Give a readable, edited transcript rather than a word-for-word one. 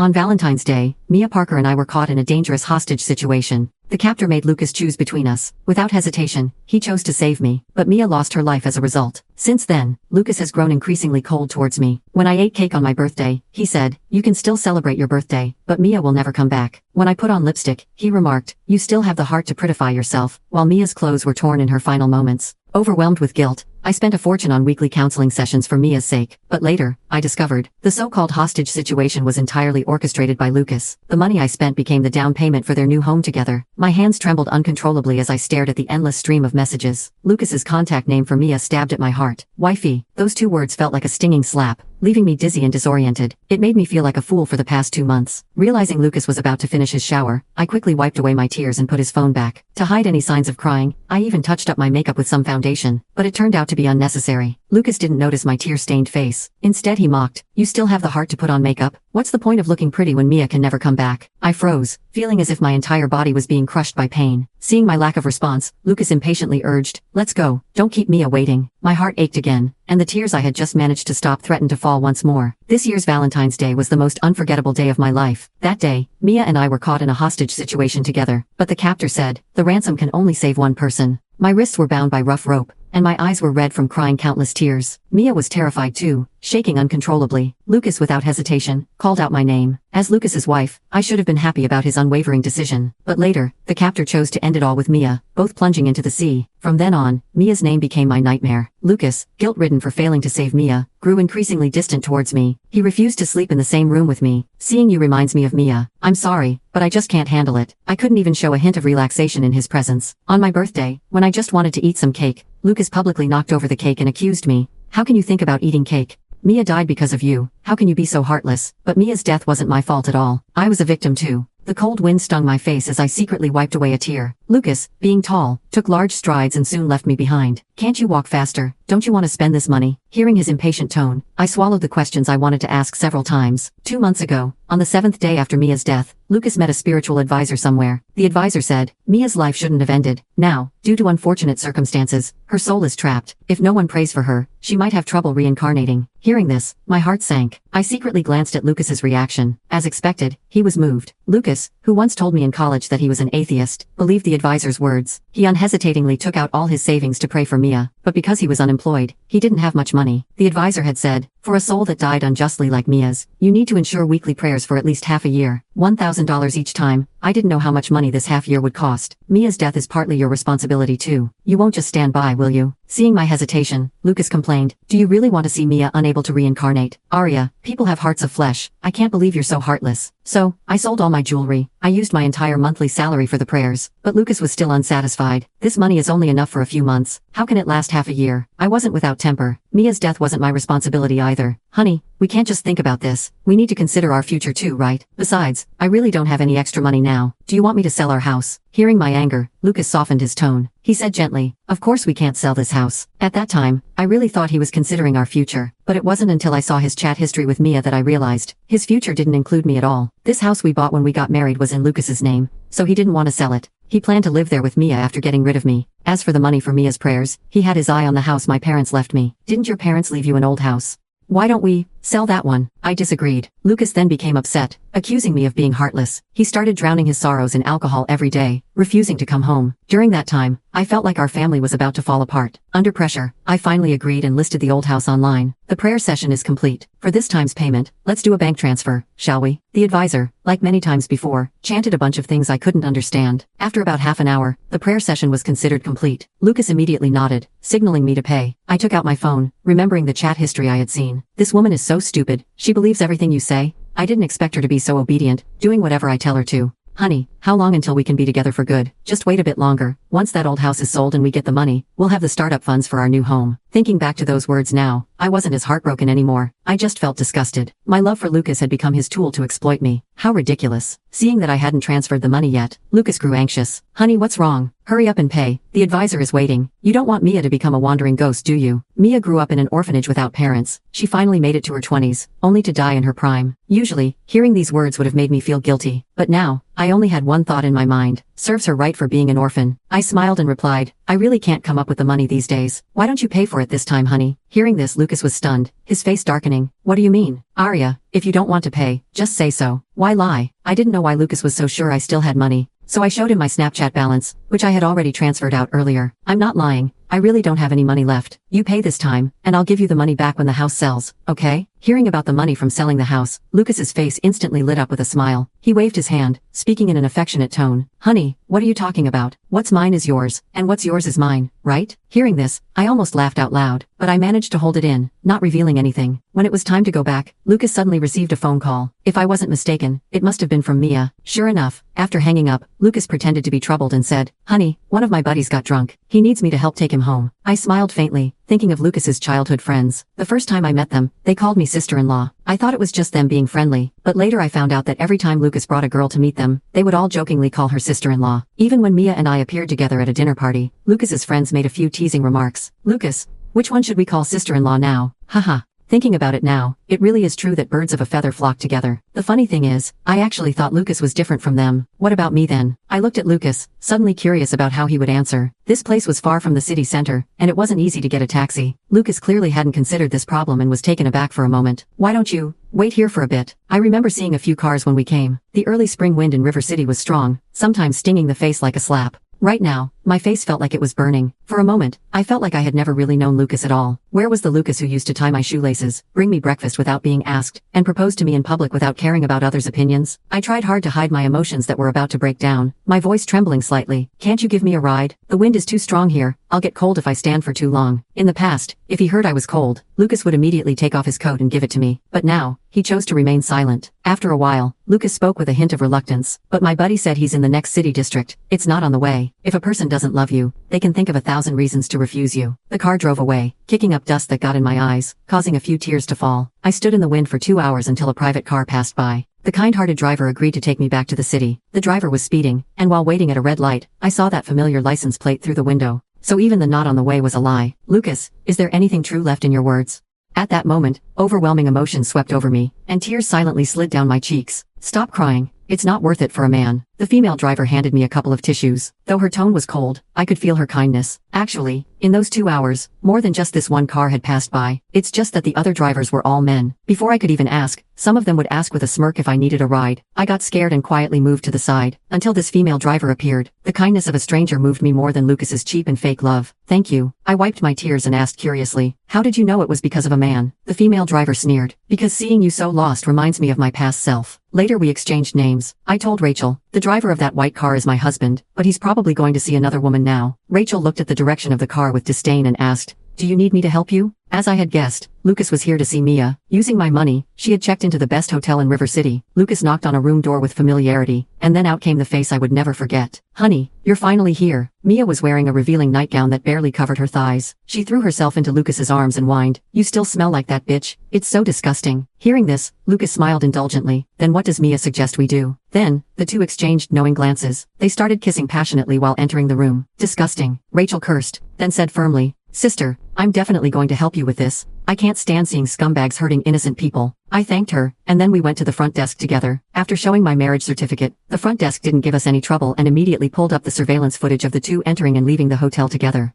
On Valentine's Day, Mia Parker and I were caught in a dangerous hostage situation. The captor made Lucas choose between us. Without hesitation, he chose to save me, but Mia lost her life as a result. Since then, Lucas has grown increasingly cold towards me. When I ate cake on my birthday, he said, "You can still celebrate your birthday, but Mia will never come back." When I put on lipstick, he remarked, "You still have the heart to prettify yourself," while Mia's clothes were torn in her final moments. Overwhelmed with guilt, I spent a fortune on weekly counseling sessions for Mia's sake, but later, I discovered, the so-called hostage situation was entirely orchestrated by Lucas. The money I spent became the down payment for their new home together. My hands trembled uncontrollably as I stared at the endless stream of messages. Lucas's contact name for Mia stabbed at my heart. Wifey. Those two words felt like a stinging slap, leaving me dizzy and disoriented. It made me feel like a fool for the past 2 months. Realizing Lucas was about to finish his shower, I quickly wiped away my tears and put his phone back. To hide any signs of crying, I even touched up my makeup with some foundation, but it turned out to be unnecessary. Lucas didn't notice my tear-stained face. Instead he mocked, "You still have the heart to put on makeup? What's the point of looking pretty when Mia can never come back?" I froze, feeling as if my entire body was being crushed by pain. Seeing my lack of response, Lucas impatiently urged, "Let's go, don't keep Mia waiting." My heart ached again, and the tears I had just managed to stop threatened to fall once more. This year's Valentine's Day was the most unforgettable day of my life. That day, Mia and I were caught in a hostage situation together, but the captor said, "The ransom can only save one person." My wrists were bound by rough rope, and my eyes were red from crying countless tears. Mia was terrified too, shaking uncontrollably. Lucas, without hesitation, called out my name. As Lucas's wife, I should have been happy about his unwavering decision, but later, the captor chose to end it all with Mia, both plunging into the sea. From then on, Mia's name became my nightmare. Lucas, guilt-ridden for failing to save Mia, grew increasingly distant towards me. He refused to sleep in the same room with me. "Seeing you reminds me of Mia. I'm sorry, but I just can't handle it." I couldn't even show a hint of relaxation in his presence. On my birthday, when I just wanted to eat some cake, Lucas publicly knocked over the cake and accused me. "How can you think about eating cake? Mia died because of you. How can you be so heartless?" But Mia's death wasn't my fault at all. I was a victim too. The cold wind stung my face as I secretly wiped away a tear. Lucas, being tall, took large strides and soon left me behind. "Can't you walk faster? Don't you want to spend this money?" Hearing his impatient tone, I swallowed the questions I wanted to ask several times. 2 months ago, on the 7th day after Mia's death, Lucas met a spiritual advisor somewhere. The advisor said, "Mia's life shouldn't have ended. Now, due to unfortunate circumstances, her soul is trapped. If no one prays for her, she might have trouble reincarnating." Hearing this, my heart sank. I secretly glanced at Lucas's reaction. As expected, he was moved. Lucas, who once told me in college that he was an atheist, believed the advisor's words. He unhesitatingly took out all his savings to pray for Mia, but because he was unemployed, he didn't have much money. The advisor had said, "For a soul that died unjustly like Mia's, you need to ensure weekly prayers for at least half a year, $1,000 each time." I didn't know how much money this half year would cost. "Mia's death is partly your responsibility too. You won't just stand by, will you?" Seeing my hesitation, Lucas complained, "Do you really want to see Mia unable to reincarnate? Arya, people have hearts of flesh. I can't believe you're so heartless." So, I sold all my jewelry. I used my entire monthly salary for the prayers, but Lucas was still unsatisfied. "This money is only enough for a few months. How can it last half a year?" I wasn't without temper. Mia's death wasn't my responsibility either. "Honey, we can't just think about this. We need to consider our future too, right? Besides, I really don't have any extra money now. Do you want me to sell our house?" Hearing my anger, Lucas softened his tone. He said gently, "Of course we can't sell this house." At that time, I really thought he was considering our future, but it wasn't until I saw his chat history with Mia that I realized his future didn't include me at all. This house we bought when we got married was in Lucas's name, so he didn't want to sell it. He planned to live there with Mia after getting rid of me. As for the money for Mia's prayers, he had his eye on the house my parents left me. "Didn't your parents leave you an old house? Why don't we sell that one?" I disagreed. Lucas then became upset, accusing me of being heartless. He started drowning his sorrows in alcohol every day, refusing to come home. During that time, I felt like our family was about to fall apart. Under pressure, I finally agreed and listed the old house online. "The prayer session is complete. For this time's payment, let's do a bank transfer, shall we?" The advisor, like many times before, chanted a bunch of things I couldn't understand. After about half an hour, the prayer session was considered complete. Lucas immediately nodded, signaling me to pay. I took out my phone, remembering the chat history I had seen. "This woman is so stupid. She believes everything you say." I didn't expect her to be so obedient, doing whatever I tell her to. "Honey, how long until we can be together for good?" "Just wait a bit longer. Once that old house is sold and we get the money, we'll have the startup funds for our new home." Thinking back to those words now, I wasn't as heartbroken anymore. I just felt disgusted. My love for Lucas had become his tool to exploit me. How ridiculous. Seeing that I hadn't transferred the money yet, Lucas grew anxious. "Honey, what's wrong? Hurry up and pay. The advisor is waiting. You don't want Mia to become a wandering ghost, do you?" Mia grew up in an orphanage without parents. She finally made it to her 20s, only to die in her prime. Usually, hearing these words would have made me feel guilty, but now, I only had one thought in my mind. Serves her right for being an orphan. I smiled and replied, "I really can't come up with the money these days. Why don't you pay for it for it this time, honey. Hearing this, Lucas was stunned, his face darkening. What do you mean? Arya, if you don't want to pay, just say so. Why lie? I didn't know why Lucas was so sure I still had money. So I showed him my Snapchat balance, which I had already transferred out earlier. I'm not lying. I really don't have any money left. You pay this time, and I'll give you the money back when the house sells, okay? Hearing about the money from selling the house, Lucas's face instantly lit up with a smile. He waved his hand, speaking in an affectionate tone. Honey, what are you talking about? What's mine is yours, and what's yours is mine, right? Hearing this, I almost laughed out loud, but I managed to hold it in, not revealing anything. When it was time to go back, Lucas suddenly received a phone call. If I wasn't mistaken, it must have been from Mia. Sure enough, after hanging up, Lucas pretended to be troubled and said, Honey, one of my buddies got drunk. He needs me to help take him home. I smiled faintly, thinking of Lucas's childhood friends. The first time I met them, they called me sister-in-law. I thought it was just them being friendly, but later I found out that every time Lucas brought a girl to meet them, they would all jokingly call her sister-in-law. Even when Mia and I appeared together at a dinner party, Lucas's friends made a few teasing remarks. Lucas, which one should we call sister-in-law now? Haha. Thinking about it now, it really is true that birds of a feather flock together. The funny thing is, I actually thought Lucas was different from them. What about me then? I looked at Lucas, suddenly curious about how he would answer. This place was far from the city center, and it wasn't easy to get a taxi. Lucas clearly hadn't considered this problem and was taken aback for a moment. Why don't you wait here for a bit? I remember seeing a few cars when we came. The early spring wind in River City was strong, sometimes stinging the face like a slap. Right now, my face felt like it was burning. For a moment, I felt like I had never really known Lucas at all. Where was the Lucas who used to tie my shoelaces, bring me breakfast without being asked, and propose to me in public without caring about others' opinions? I tried hard to hide my emotions that were about to break down, my voice trembling slightly. Can't you give me a ride? The wind is too strong here. I'll get cold if I stand for too long. In the past, if he heard I was cold, Lucas would immediately take off his coat and give it to me. But now, he chose to remain silent. After a while, Lucas spoke with a hint of reluctance. But my buddy said he's in the next city district. It's not on the way. If a person doesn't love you, they can think of 1,000 reasons to refuse you. The car drove away, kicking up dust that got in my eyes, causing a few tears to fall. I stood in the wind for 2 hours until a private car passed by. The kind-hearted driver agreed to take me back to the city. The driver was speeding, and while waiting at a red light, I saw that familiar license plate through the window. So even the not on the way was a lie. Lucas, is there anything true left in your words? At that moment, overwhelming emotion swept over me, and tears silently slid down my cheeks. Stop crying. It's not worth it for a man. The female driver handed me a couple of tissues. Though her tone was cold, I could feel her kindness. Actually, in those 2 hours, more than just this one car had passed by. It's just that the other drivers were all men. Before I could even ask, some of them would ask with a smirk if I needed a ride. I got scared and quietly moved to the side, until this female driver appeared. The kindness of a stranger moved me more than Lucas's cheap and fake love. Thank you. I wiped my tears and asked curiously, how did you know it was because of a man? The female driver sneered, because seeing you so lost reminds me of my past self. Later we exchanged names. I told Rachel, the driver of that white car is my husband, but he's probably going to see another woman now. Rachel looked at the direction of the car with disdain and asked, do you need me to help you? As I had guessed, Lucas was here to see Mia. Using my money, she had checked into the best hotel in River City. Lucas knocked on a room door with familiarity, and then out came the face I would never forget. Honey, you're finally here. Mia was wearing a revealing nightgown that barely covered her thighs. She threw herself into Lucas's arms and whined, you still smell like that bitch. It's so disgusting. Hearing this, Lucas smiled indulgently. Then what does Mia suggest we do? Then, the two exchanged knowing glances. They started kissing passionately while entering the room. Disgusting. Rachel cursed, then said firmly, Sister, I'm definitely going to help you with this. I can't stand seeing scumbags hurting innocent people. I thanked her, and then we went to the front desk together. After showing my marriage certificate, the front desk didn't give us any trouble and immediately pulled up the surveillance footage of the two entering and leaving the hotel together.